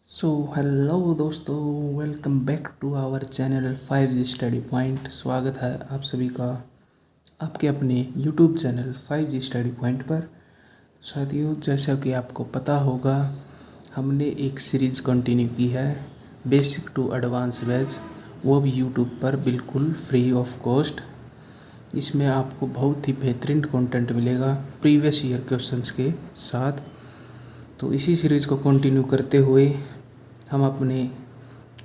सो hello दोस्तों, welcome back to our channel 5G study point. स्वागत है आप सभी का आपके अपने YouTube channel 5G study point पर। साथियों, जैसा कि आपको पता होगा, हमने एक सीरीज़ कंटिन्यू की है बेसिक टू एडवांस बैच, वो भी यूट्यूब पर बिल्कुल फ्री ऑफ कॉस्ट। इसमें आपको बहुत ही बेहतरीन कंटेंट मिलेगा प्रीवियस ईयर क्वेश्चंस के साथ। तो इसी सीरीज़ को कंटिन्यू करते हुए हम अपने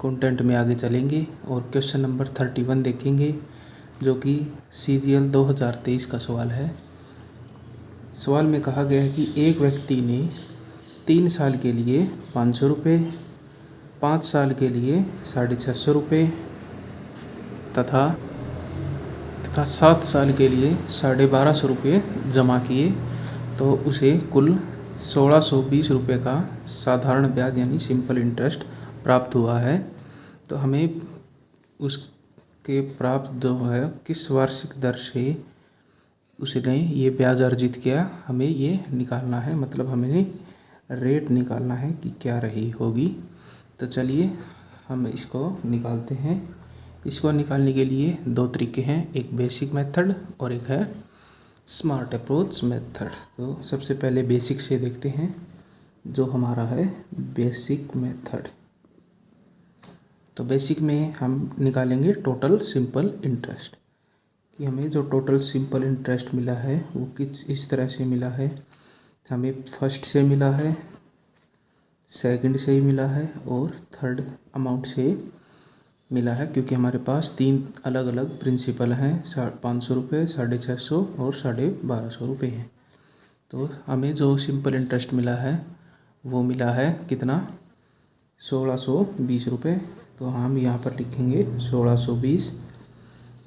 कंटेंट में आगे चलेंगे और क्वेश्चन नंबर 31 देखेंगे, जो कि CGL 2023 का सवाल है। सवाल में कहा गया है कि एक व्यक्ति ने 3 साल के लिए 500 रुपये, 5 साल के लिए 650 रुपये तथा 7 साल के लिए 1250 रुपये जमा किए, तो उसे कुल 1620 रुपये का साधारण ब्याज यानी सिंपल इंटरेस्ट प्राप्त हुआ है। तो हमें उसके प्राप्त जो है किस वार्षिक दर से उसने ये ब्याज अर्जित किया, हमें ये निकालना है। मतलब हमें रेट निकालना है कि क्या रही होगी। तो चलिए हम इसको निकालते हैं। इसको निकालने के लिए 2 तरीके हैं, एक बेसिक मेथड और एक है स्मार्ट अप्रोच मेथड। तो सबसे पहले बेसिक से देखते हैं, जो हमारा है बेसिक मेथड। तो बेसिक में हम निकालेंगे टोटल सिंपल इंटरेस्ट, कि हमें जो टोटल सिंपल इंटरेस्ट मिला है वो इस तरह से मिला है। हमें फर्स्ट से मिला है, सेकंड से ही मिला है और थर्ड अमाउंट से मिला है, क्योंकि हमारे पास 3 अलग अलग प्रिंसिपल हैं, 500 रुपये, 650 और 1250 रुपये हैं। तो हमें जो सिंपल इंटरेस्ट मिला है वो मिला है कितना, 1620 रुपये। तो हम यहाँ पर लिखेंगे 1620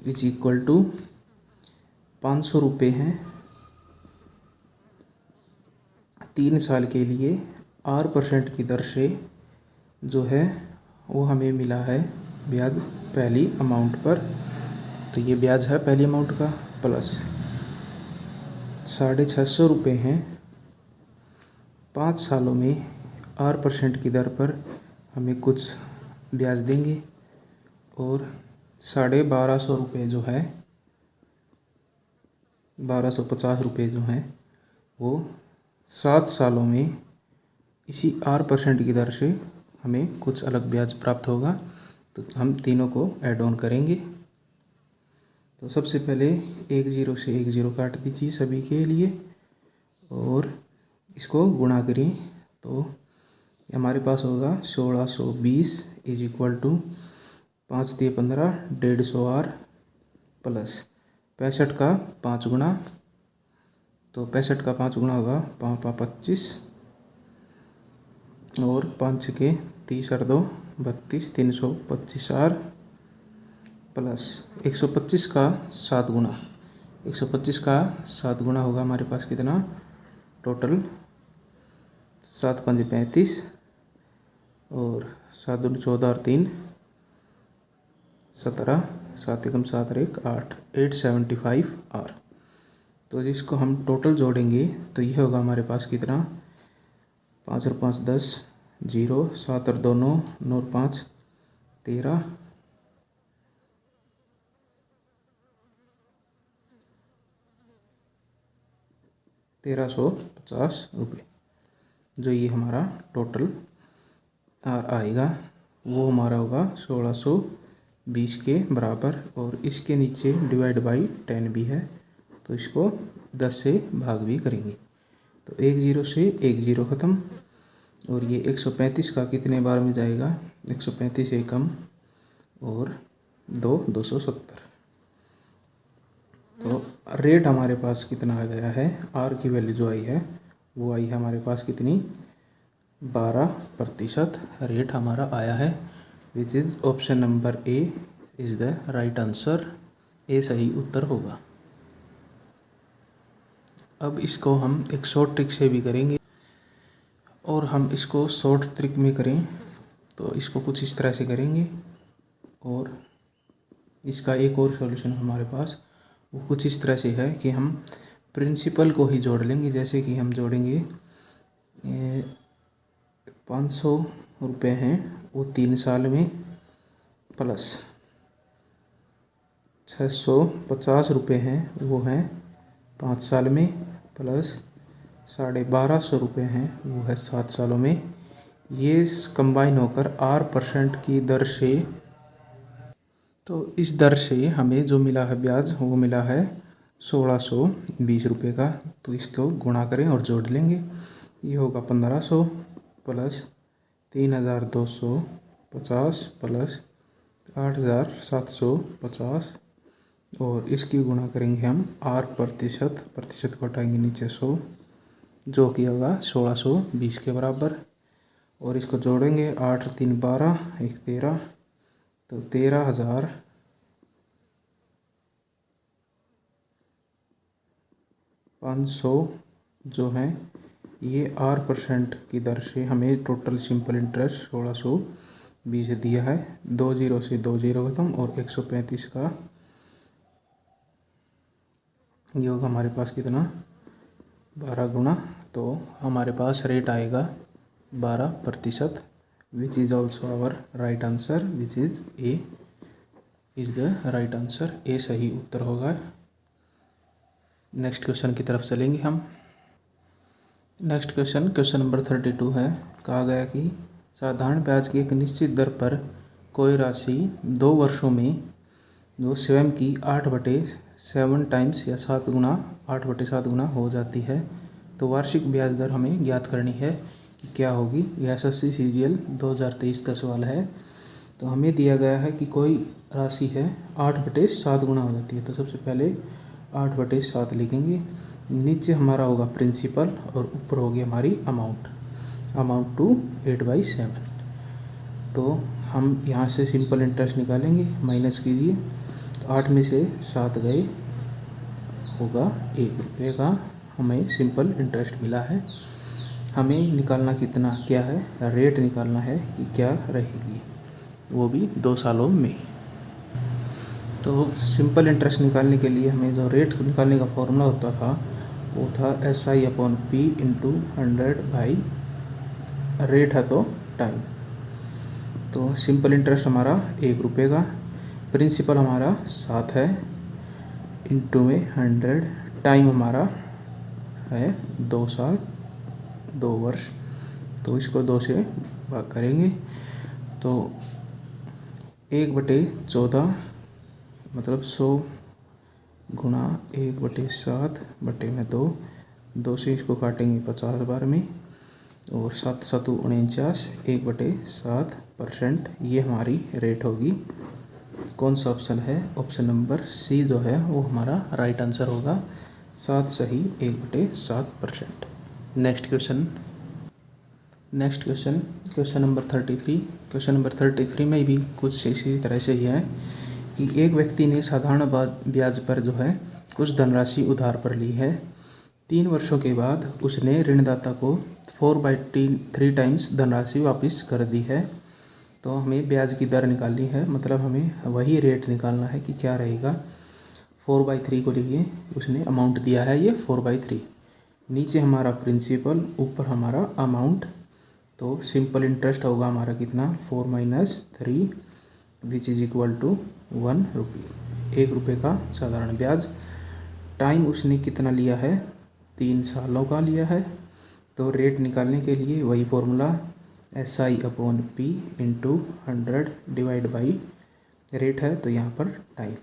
इज इक्वल टू 500 रुपये हैं 3 साल के लिए 8% की दर से जो है वो हमें मिला है ब्याज पहली अमाउंट पर। तो ये ब्याज है पहली अमाउंट का, प्लस 650 रुपये हैं 5 सालों में 8% की दर पर हमें कुछ ब्याज देंगे, और 1250 रुपये जो है 1250 रुपये जो हैं वो 7 सालों में इसी 8% की दर से हमें कुछ अलग ब्याज प्राप्त होगा। तो हम तीनों को ऐड ऑन करेंगे। तो सबसे पहले 1 0 से 1 0 काट दीजिए सभी के लिए और इसको गुणा करें। तो हमारे पास होगा 1620 is equal to 5 × 15 150 R plus 65 का 5 गुना। तो 65 का 5 गुना होगा 5 × 5 = 25 और 5 के 30 और 2 32 325 R प्लस 125 का 7 गुना। 125 का 7 गुना होगा हमारे पास कितना, टोटल 7 × 5 = 35 और 7 दूनी 14 और 3 17 7 × 7 = 1 8 875 R। तो जिसको हम टोटल जोड़ेंगे तो ये होगा हमारे पास कितना, 5 और 5 10 0 7 और 2 9 9 और 5 13 1350 रुपये। जो ये हमारा टोटल आएगा वो हमारा होगा 1620 के बराबर, और इसके नीचे डिवाइड बाई 10 भी है, तो इसको 10 से भाग भी करेंगे। तो 1 0 से 1 0 ख़त्म, और ये 135 का कितने बार में जाएगा, 135 से कम और 2 270। तो रेट हमारे पास कितना आ गया है, आर की वैल्यू जो आई है वो आई है हमारे पास कितनी, 12% रेट हमारा आया है, which is option number A is the right answer. A सही उत्तर होगा। अब इसको हम एक शॉर्ट ट्रिक से भी करेंगे, और हम इसको शॉर्ट ट्रिक में करें तो इसको कुछ इस तरह से करेंगे, और इसका एक और सॉल्यूशन हमारे पास वो कुछ इस तरह से है कि हम प्रिंसिपल को ही जोड़ लेंगे। जैसे कि हम जोड़ेंगे 500 रुपये हैं वो 3 साल में, प्लस 650 हैं वो हैं 5 साल में, प्लस 1250 रुपये हैं वो है 7 सालों में। ये कंबाइन होकर R% की दर से, तो इस दर से हमें जो मिला है ब्याज वो मिला है 1620 रुपये का। तो इसको गुणा करें और जोड़ लेंगे, ये होगा 1500 प्लस 3250 प्लस 8750, और इसकी गुणा करेंगे हम R%, प्रतिशत को हटाएंगे नीचे 100, जो कि होगा 1620 के बराबर। और इसको जोड़ेंगे 8 3 12 1 13, तो 13,500 जो है ये R% की दर से हमें टोटल सिंपल इंटरेस्ट 1620 दिया है। 2 जीरो से 2 जीरो खत्म, और 135 का ये होगा हमारे पास कितना 12 गुना, तो हमारे पास रेट आएगा 12%, which is also our right answer, which is A is the right answer. A सही उत्तर होगा। नेक्स्ट क्वेश्चन की तरफ चलेंगे हम। नेक्स्ट क्वेश्चन नंबर 32 है। कहा गया कि साधारण ब्याज की एक निश्चित दर पर कोई राशि 2 वर्षों में जो स्वयं की 8/7 टाइम्स या 7 गुना 8/7 गुना हो जाती है, तो वार्षिक ब्याज दर हमें ज्ञात करनी है कि क्या होगी। यह SSC CGL 2023 का सवाल है। तो हमें दिया गया है कि कोई राशि है 8/7 गुना हो जाती है, तो सबसे पहले 8/7 लिखेंगे। नीचे हमारा होगा प्रिंसिपल और ऊपर होगी हमारी अमाउंट टू 8/7। तो हम यहाँ से सिंपल इंटरेस्ट निकालेंगे, माइनस कीजिए, तो 8 में से 7 गए, होगा 1 रुपये का हमें सिंपल इंटरेस्ट मिला है। हमें निकालना कितना क्या है, रेट निकालना है कि क्या रहेगी, वो भी 2 सालों में। तो सिंपल इंटरेस्ट निकालने के लिए हमें जो रेट निकालने का फॉर्मूला होता था वो था SI/P × 100/, रेट है तो टाइम। तो सिंपल इंटरेस्ट हमारा 1 रुपये का, प्रिंसिपल हमारा 7 है, इंटू में 100, टाइम हमारा है 2 साल 2 वर्ष, तो इसको 2 से भाग करेंगे, तो 1/14 मतलब 100 गुणा 1/7 बटे में 2 से इसको काटेंगे 50 बार में, और 7 7 49, 1/7%, ये हमारी रेट होगी। कौन सा ऑप्शन है, ऑप्शन नंबर सी जो है वो हमारा राइट आंसर होगा। 7 सही 1/7%। Next question number 33। Question number 33 में भी कुछ इसी तरह से ही है कि एक व्यक्ति ने साधारण ब्याज पर जो है कुछ धनराशि उधार पर ली है। 3 वर्षों के बाद उसने ऋणदाता को 4/3 टाइम्स धनराशि वापस कर दी है। तो हमें ब्याज की दर निकालनी है, मतलब हमें वही रेट निकालना है कि क्या रहेगा। 4/3 को लिखिए, उसने अमाउंट दिया है ये 4/3, नीचे हमारा प्रिंसिपल, ऊपर हमारा अमाउंट, तो सिंपल इंटरेस्ट होगा हमारा कितना 4 - 3 विच इज इक्वल टू 1 रुपये, 1 रुपये का साधारण ब्याज। टाइम उसने कितना लिया है, 3 सालों का लिया है। तो रेट निकालने के लिए वही फॉर्मूला SI/P × 100/, रेट है तो यहाँ पर टाइम।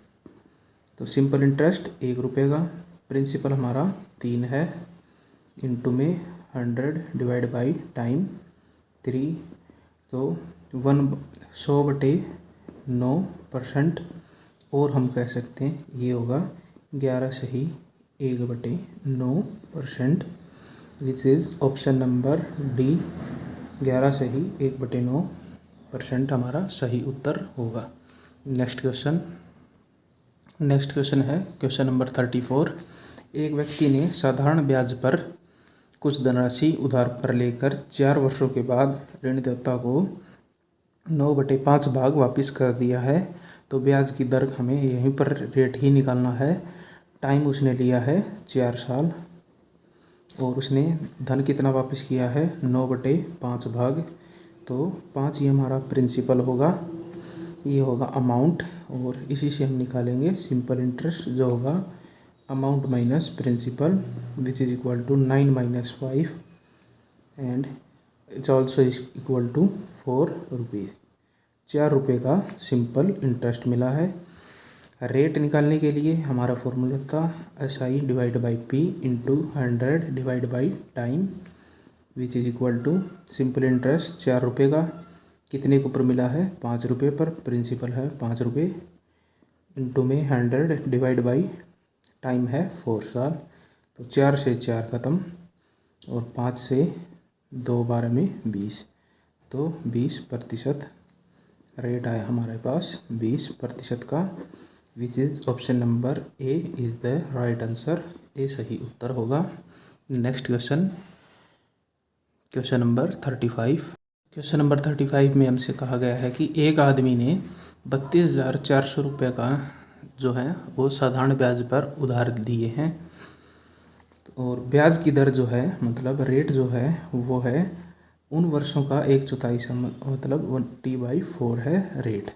तो सिंपल इंटरेस्ट 1 रुपये का, प्रिंसिपल हमारा 3 है, इंटू में 100/, टाइम 3, तो 100/9%, और हम कह सकते हैं ये होगा 11 सही 1/9%, विच इज़ ऑप्शन नंबर डी, 11 सही 1/9% हमारा सही उत्तर होगा। नेक्स्ट क्वेश्चन है क्वेश्चन नंबर 34। एक व्यक्ति ने साधारण ब्याज पर कुछ धनराशि उधार पर लेकर 4 वर्षों के बाद ऋणदाता को 9/5 भाग वापस कर दिया है। तो ब्याज की दर हमें यहीं पर रेट ही निकालना है। टाइम उसने लिया है 4 साल, और उसने धन कितना वापस किया है 9/5 भाग, तो 5 ये हमारा प्रिंसिपल होगा, ये होगा अमाउंट, और इसी से हम निकालेंगे सिंपल इंटरेस्ट जो होगा amount minus principal which is equal to 9 minus 5 and it's also equal to 4 rupees. 4 रुपये का सिंपल इंटरेस्ट मिला है। रेट निकालने के लिए हमारा फॉर्मूला था SI divide by P into 100 divide by time which is equal to simple interest 4 रुपये का कितने के ऊपर मिला है, 5 रुपये पर, प्रिंसिपल है 5 रुपये, इंटू में 100 डिवाइड बाई टाइम है 4 साल। तो 4 से 4 ख़त्म और 5 से 2 12 में 20, तो 20% रेट आया हमारे पास 20% का, which is option number A is the right answer. A सही उत्तर होगा। Next question, question number 35। Question number 35 में हमसे कहा गया है कि एक आदमी ने 32,400 रुपये का जो है वो साधारण ब्याज पर उधार दिए हैं, और ब्याज की दर जो है मतलब रेट जो है वो है उन वर्षों का 1/4 मतलब 1/4 है रेट।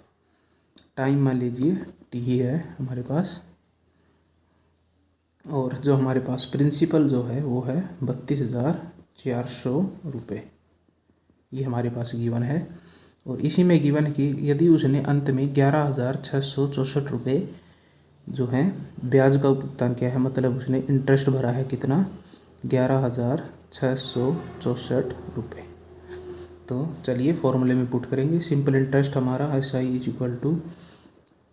टाइम मान लीजिए टी ही है हमारे पास, और जो हमारे पास प्रिंसिपल जो है वो है 32,400 रुपये, ये हमारे पास गिवन है। और इसी में गिवन कि यदि उसने अंत में 11,664 रुपये जो है ब्याज का भुगतान किया है, मतलब उसने इंटरेस्ट भरा है कितना, 11,664 रुपये। तो चलिए फॉर्मूले में पुट करेंगे। सिंपल इंटरेस्ट हमारा SI is equal to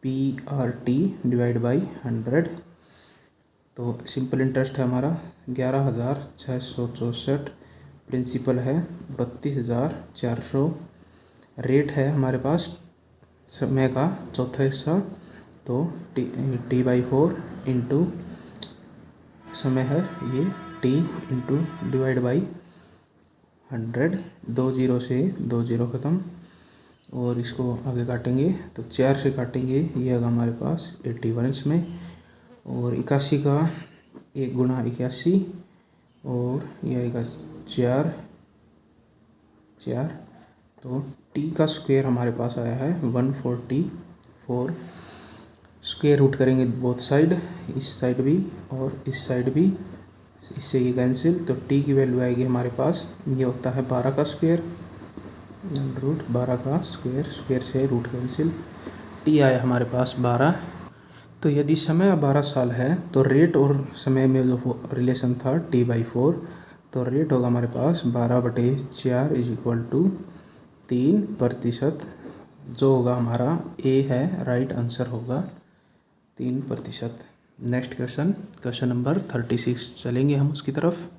PRT divide by 100। तो सिंपल इंटरेस्ट है हमारा 11,664, प्रिंसिपल है 32,400, रेट है हमारे पास समय का चौथा हिस्सा, तो T/4 इंटू समय है ये T इंटू डिवाइड बाई 100, 2 0 से 2 0 ख़त्म, और इसको आगे काटेंगे तो 4 से काटेंगे, ये आएगा हमारे पास 81 इसमें, और 81 का 1 गुना 81, और ये आएगा 4, तो टी का स्क्वायर हमारे पास आया है 144। स्क्वायर रूट करेंगे बोथ साइड, इस साइड भी और इस साइड भी, इससे ये कैंसिल, तो टी की वैल्यू आएगी हमारे पास, ये होता है 12 का स्क्वायर, रूट 12 का स्क्वायर, स्क्वायर से रूट कैंसिल, टी आया हमारे पास 12। तो यदि समय 12 साल है तो रेट और समय में जो रिलेशन था T/4, तो रेट होगा हमारे पास 12/4 इज इक्वल टू 3%, जो होगा हमारा ए है, राइट आंसर होगा 3%। नेक्स्ट क्वेश्चन, क्वेश्चन नंबर 36 चलेंगे हम उसकी तरफ।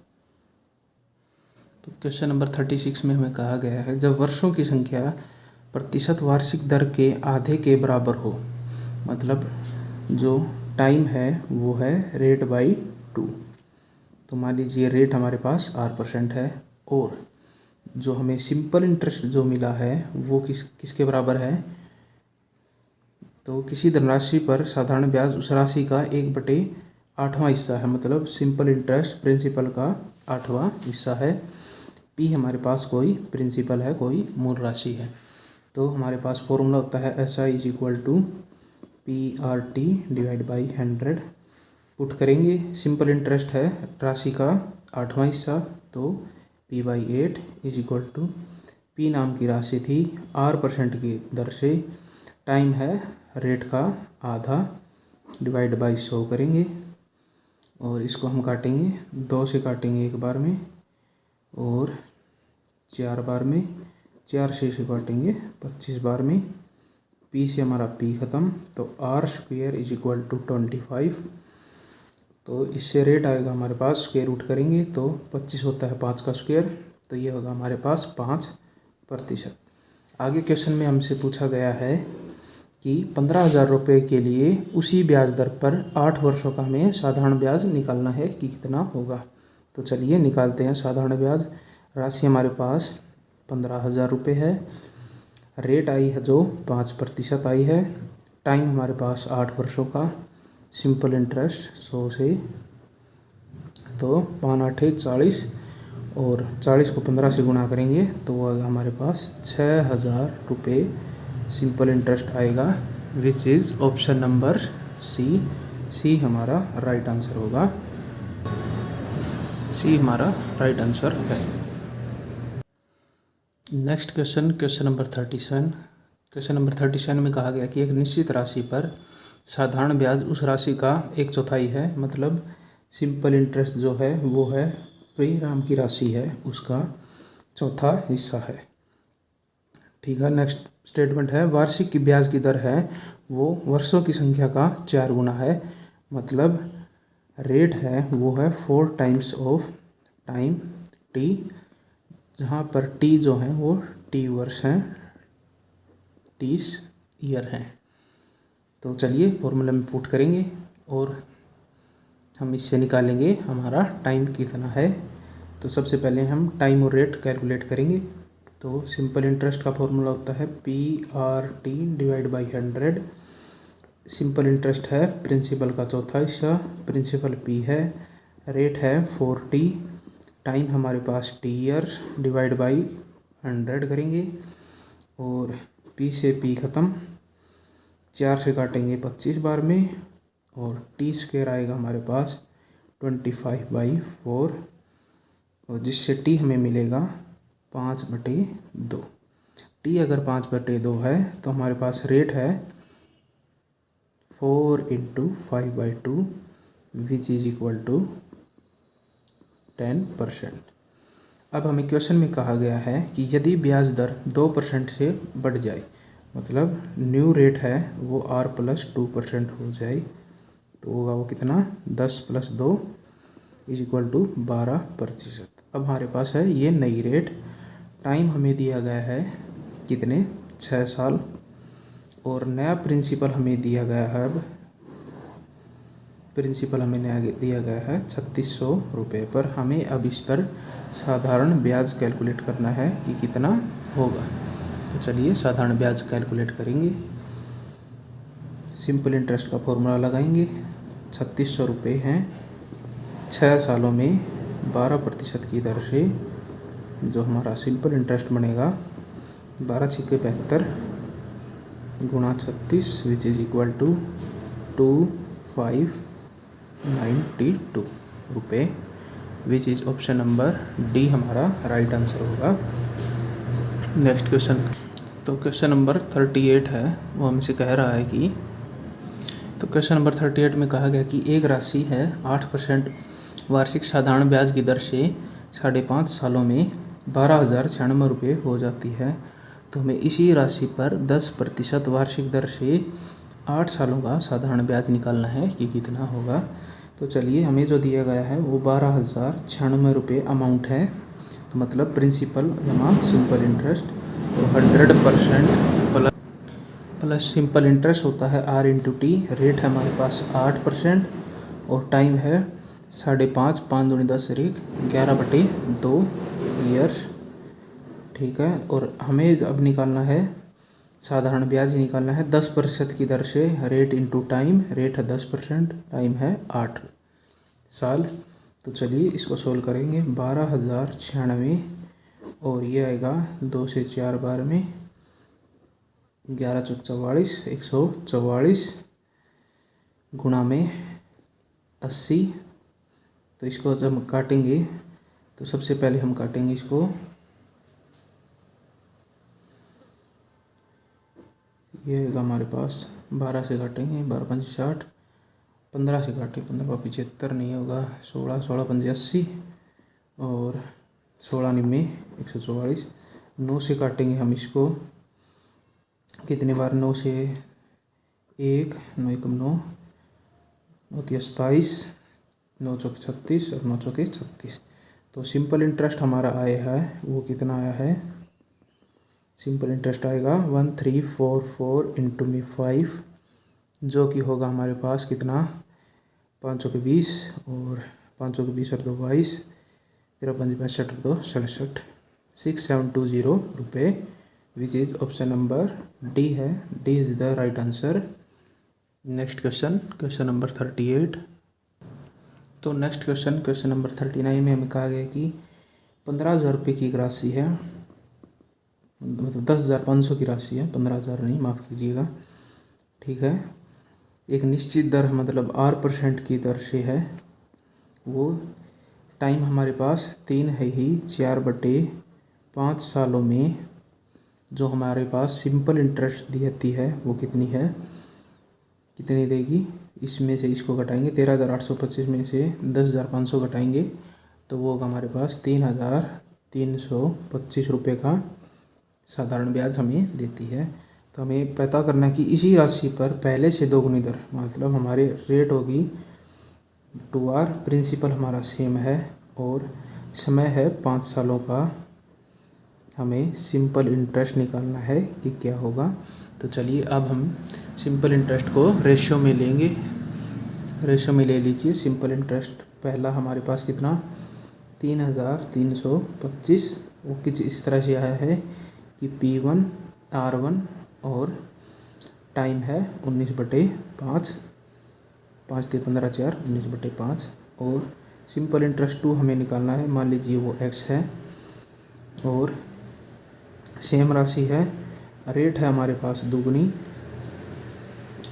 तो क्वेश्चन नंबर 36 में हमें कहा गया है जब वर्षों की संख्या प्रतिशत वार्षिक दर के आधे के बराबर हो, मतलब जो टाइम है वो है रेट बाई 2, तो मान लीजिए रेट हमारे पास R% है, और जो हमें सिंपल इंटरेस्ट जो मिला है वो किसके बराबर है, तो किसी धनराशि पर साधारण ब्याज उस राशि का 1/8वां हिस्सा है, मतलब सिंपल इंटरेस्ट प्रिंसिपल का 8वां हिस्सा है। पी हमारे पास कोई प्रिंसिपल है, कोई मूल राशि है, तो हमारे पास फॉर्मूला होता है SI is equal to PRT divide by 100। Put करेंगे, सिंपल इंटरेस्ट है राशि का 8वां हिस्सा, तो P/8 is equal to P नाम की राशि थी R% की दर से, टाइम है रेट का आधा, डिवाइड बाई 100 करेंगे, और इसको हम काटेंगे 2 से काटेंगे एक बार में, और 4 बार में, 4 से काटेंगे 25 बार में, P से हमारा P ख़त्म, तो R² इज इक्वल टू 25। तो इससे रेट आएगा हमारे पास, स्क्वायर रूट करेंगे तो 25 होता है 5 का स्क्वायर, तो ये होगा हमारे पास 5%। आगे क्वेश्चन में हमसे पूछा गया है कि 15,000 रुपये के लिए उसी ब्याज दर पर 8 वर्षों का हमें साधारण ब्याज निकालना है कि कितना होगा। तो चलिए निकालते हैं साधारण ब्याज। राशि हमारे पास 15,000 रुपये है, रेट आई है जो 5% आई है, टाइम हमारे पास 8 वर्षों का, सिंपल इंटरेस्ट 100 से, तो 5 8 40, और 40 को 15 से गुणा करेंगे तो वो आएगा हमारे पास 6,000 रुपये सिंपल इंटरेस्ट आएगा, which is option number C. C हमारा राइट आंसर होगा, सी हमारा राइट आंसर है। Next question, question number 37। Question number 37 में कहा गया कि एक निश्चित राशि पर साधारण ब्याज उस राशि का 1/4 है, मतलब सिंपल इंटरेस्ट जो है वो है परिणाम की राशि है, उसका चौथा हिस्सा है। ठीक है। नेक्स्ट स्टेटमेंट है वार्षिक की ब्याज की दर है वो वर्षों की संख्या का 4 गुना है, मतलब रेट है वो है 4 टाइम्स ऑफ टाइम टी, जहाँ पर टी जो है वो टी वर्ष हैं, 30 ईयर हैं। तो चलिए फॉर्मूला में पुट करेंगे और हम इससे निकालेंगे हमारा टाइम कितना है। तो सबसे पहले हम टाइम और रेट कैलकुलेट करेंगे। तो सिंपल इंटरेस्ट का फॉर्मूला होता है PRT divide by 100। Simple interest है प्रिंसिपल का चौथा हिस्सा, प्रिंसिपल P है, रेट है 40, टाइम हमारे पास T ईयर्स डिवाइड बाई 100 करेंगे और P से P ख़त्म, 4 से काटेंगे 25 बार में और टी स्क्वायर आएगा हमारे पास 25/4 और जिससे टी हमें मिलेगा 5/2। टी अगर 5/2 है तो हमारे पास रेट है 4 × 5/2 विच इज इक्वल टू 10%। अब हमें क्वेश्चन में कहा गया है कि यदि ब्याज दर 2% से बढ़ जाए, मतलब न्यू रेट है वो R+2% हो जाए, तो होगा वो कितना 10 + 2 इज इक्वल टू 12%। अब हमारे पास है ये नई रेट, टाइम हमें दिया गया है कितने 6 साल और नया प्रिंसिपल हमें दिया गया है, अब प्रिंसिपल हमें नया दिया गया है 3600 रुपये पर। हमें अब इस पर साधारण ब्याज कैलकुलेट करना है कि कितना होगा। तो चलिए साधारण ब्याज कैलकुलेट करेंगे। सिंपल इंटरेस्ट का फॉर्मूला लगाएंगे, 3600 रुपये हैं, 6 सालों में 12% की दर से जो हमारा सिंपल इंटरेस्ट बनेगा 12×6=72 गुणा 36 विच इज इक्वल टू 2592 रुपये, which is option number D हमारा राइट आंसर होगा। नेक्स्ट क्वेश्चन, तो क्वेश्चन नंबर 38 है, वो हमसे कह रहा है कि तो क्वेश्चन नंबर 38 में कहा गया कि एक राशि है 8% वार्षिक साधारण ब्याज की दर से 5.5 सालों में 12,096 रुपये हो जाती है। तो हमें इसी राशि पर 10% वार्षिक दर से 8 सालों का साधारण ब्याज निकालना है कि कितना होगा। तो चलिए हमें जो दिया गया है वो 12,096 रुपये अमाउंट है, तो मतलब प्रिंसिपल जमा सिंपल इंटरेस्ट, तो 100% प्लस सिंपल इंटरेस्ट होता है R × T, रेट है हमारे पास 8% और टाइम है 5.5, 5 दूनी 10 11/2 ईयर्स। ठीक है। और हमें अब निकालना है साधारण ब्याज ही निकालना है 10% की दर से, रेट × टाइम, रेट है 10%, टाइम है 8 साल। तो चलिए इसको सोल्व करेंगे, 12,096 और ये आएगा 2 से 4 बार में 11 × 44 144 गुणा में 80। तो इसको जब हम काटेंगे तो सबसे पहले हम काटेंगे इसको, ये आएगा हमारे पास 12 से काटेंगे 12 × 5 = 60, 15 से काटें 15 × 5 = 75 नहीं होगा, 16 16 × 5 = 80 और 16 × 9 = 144। 9 से काटेंगे हम इसको कितने बार, 9 से 1 9 × 9 9 × 27, 9 × 4 = 36 और 9 × 4 = 36। तो सिंपल इंटरेस्ट हमारा आया है वो कितना आया है, सिंपल इंटरेस्ट आएगा 1344 × 5 जो कि होगा हमारे पास कितना 5 × 20 और 5 × 20 और 2 = 22, 13 × 5 = 65 और 2 = 67, 6720 रुपये, which is option number D है, D is the right answer. Next question, question number 38। तो नेक्स्ट क्वेश्चन, क्वेश्चन नंबर 39 में हमें कहा गया कि 15,000 रुपये की एक राशि है, मतलब 10,500 की राशि है, 15,000 नहीं, माफ़ कीजिएगा। ठीक है, एक निश्चित दर मतलब R% की दर से है वो। टाइम हमारे पास 3 है ही, 4/5 सालों में जो हमारे पास सिंपल इंटरेस्ट देती है वो कितनी है, कितनी देगी। इसमें से इसको घटाएंगे, 13,825 में से 10,500 घटाएंगे तो वो होगा हमारे पास 3,325 रुपये का साधारण ब्याज हमें देती है। तो हमें पता करना है कि इसी राशि पर पहले से दोगुनी दर, मतलब हमारे रेट होगी 2R, प्रिंसिपल हमारा सेम है और समय है 5 सालों का। हमें सिंपल इंटरेस्ट निकालना है कि क्या होगा। तो चलिए अब हम सिंपल इंटरेस्ट को रेशियो में लेंगे। रेशियो में ले लीजिए सिंपल इंटरेस्ट। पहला हमारे पास कितना, 3,325, वो कुछ इस तरह से आया है कि P1 R1 और टाइम है 19/5, 5 × 15 = 4, 19/5। और सिंपल इंटरेस्ट 2 हमें निकालना है, मान लीजिए वो x है और सेम राशि है, रेट है हमारे पास दुगनी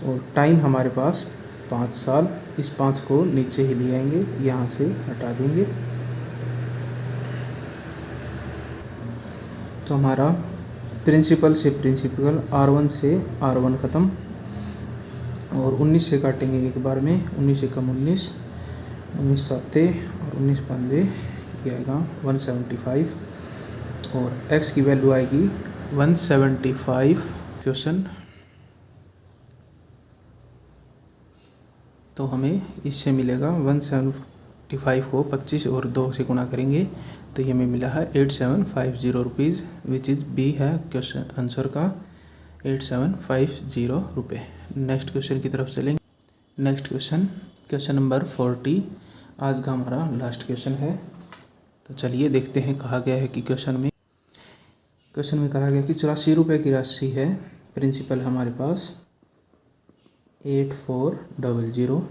और टाइम हमारे पास 5 साल। इस 5 को नीचे ही ले आएंगे, यहाँ से हटा देंगे तो हमारा प्रिंसिपल से प्रिंसिपल R1 से R1 ख़त्म और 19 से काटेंगे एक बार में, 19 से कम 19, 19 7 और 19 5 ये आएगा 175 और x की वैल्यू आएगी 175 क्वेश्चन। तो हमें इससे मिलेगा 175 को 25 और 2 से गुणा करेंगे तो ये हमें मिला है 8750 रुपीज़, विच इज़ बी है क्वेश्चन आंसर का, 8750 रुपये। नेक्स्ट क्वेश्चन की तरफ चलेंगे। नेक्स्ट क्वेश्चन नंबर 40 आज का हमारा लास्ट क्वेश्चन है। तो चलिए देखते हैं, कहा गया है कि क्वेश्चन में कहा गया कि 84 रुपये की राशि है, प्रिंसिपल हमारे पास 8400,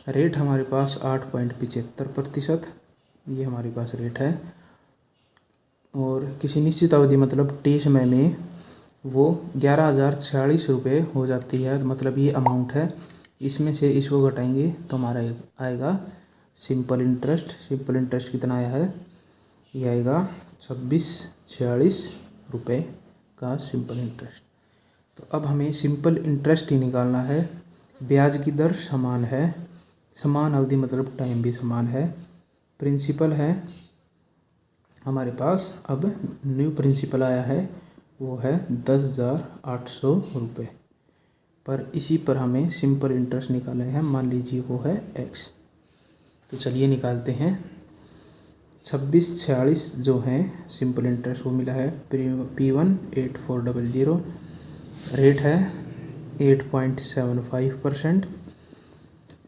रेट हमारे पास 8.75%, ये हमारे पास रेट है और किसी निश्चित अवधि मतलब T समय में वो 11,046 रुपये हो जाती है, मतलब ये अमाउंट है। इसमें से इसको घटाएंगे तो हमारा आएगा सिंपल इंटरेस्ट। सिंपल इंटरेस्ट कितना आया है, ये आएगा 2646 रुपये का सिंपल इंटरेस्ट। तो अब हमें सिंपल इंटरेस्ट ही निकालना है। ब्याज की दर समान है, समान अवधि मतलब टाइम भी समान है। प्रिंसिपल है हमारे पास, अब न्यू प्रिंसिपल आया है वो है 10,800 रुपये पर इसी पर हमें सिंपल इंटरेस्ट निकालना है, मान लीजिए वो है x। तो चलिए निकालते हैं। 2646 जो है सिंपल इंटरेस्ट वो मिला है P1 8400, रेट है 8.75%,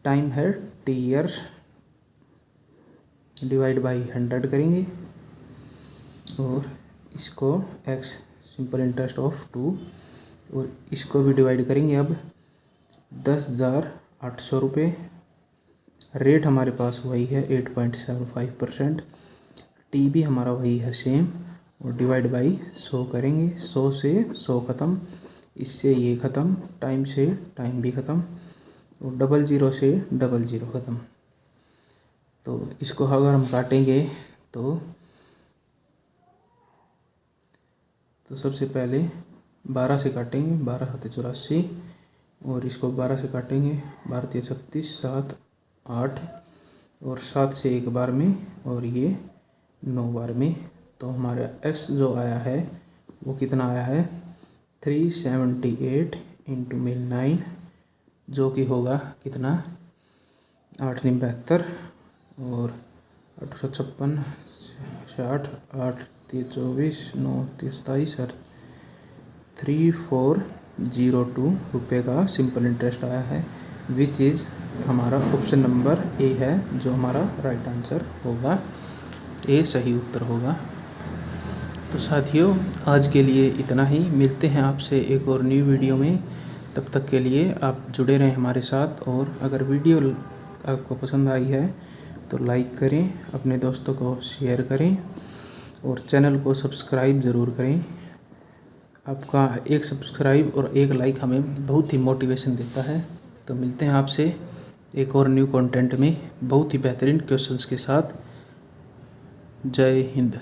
टाइम है T ईयर्स, डिवाइड बाई 100 करेंगे और इसको x सिंपल इंटरेस्ट ऑफ 2 और इसको भी डिवाइड करेंगे। अब 10,800 रुपये, रेट हमारे पास वही है 8.75%, टी भी हमारा वही है सेम और डिवाइड बाई 100 करेंगे। 100 से 100 ख़त्म, इससे ये ख़त्म, टाइम से टाइम भी ख़त्म और 00 से 00 ख़त्म। तो इसको अगर हम काटेंगे तो सबसे पहले 12 से काटेंगे, 12 7 84 और इसको 12 से काटेंगे, 12 3 36, 7 8 और 7 से एक बार में और ये 9 बार में। तो हमारा x जो आया है वो कितना आया है 378 × 9 जो कि होगा कितना 8 9 72 और 856 60 8 3 24 9 27 और 3402 रुपये का सिंपल इंटरेस्ट आया है, विच इज़ हमारा ऑप्शन नंबर ए है जो हमारा राइट आंसर होगा, ए सही उत्तर होगा। तो साथियों आज के लिए इतना ही, मिलते हैं आपसे एक और न्यू वीडियो में। तब तक के लिए आप जुड़े रहें हमारे साथ और अगर वीडियो आपको पसंद आई है तो लाइक करें, अपने दोस्तों को शेयर करें और चैनल को सब्सक्राइब ज़रूर करें। आपका एक सब्सक्राइब और एक लाइक हमें बहुत ही मोटिवेशन देता है। तो मिलते हैं आपसे एक और न्यू कंटेंट में बहुत ही बेहतरीन क्वेश्चंस के साथ। जय हिंद।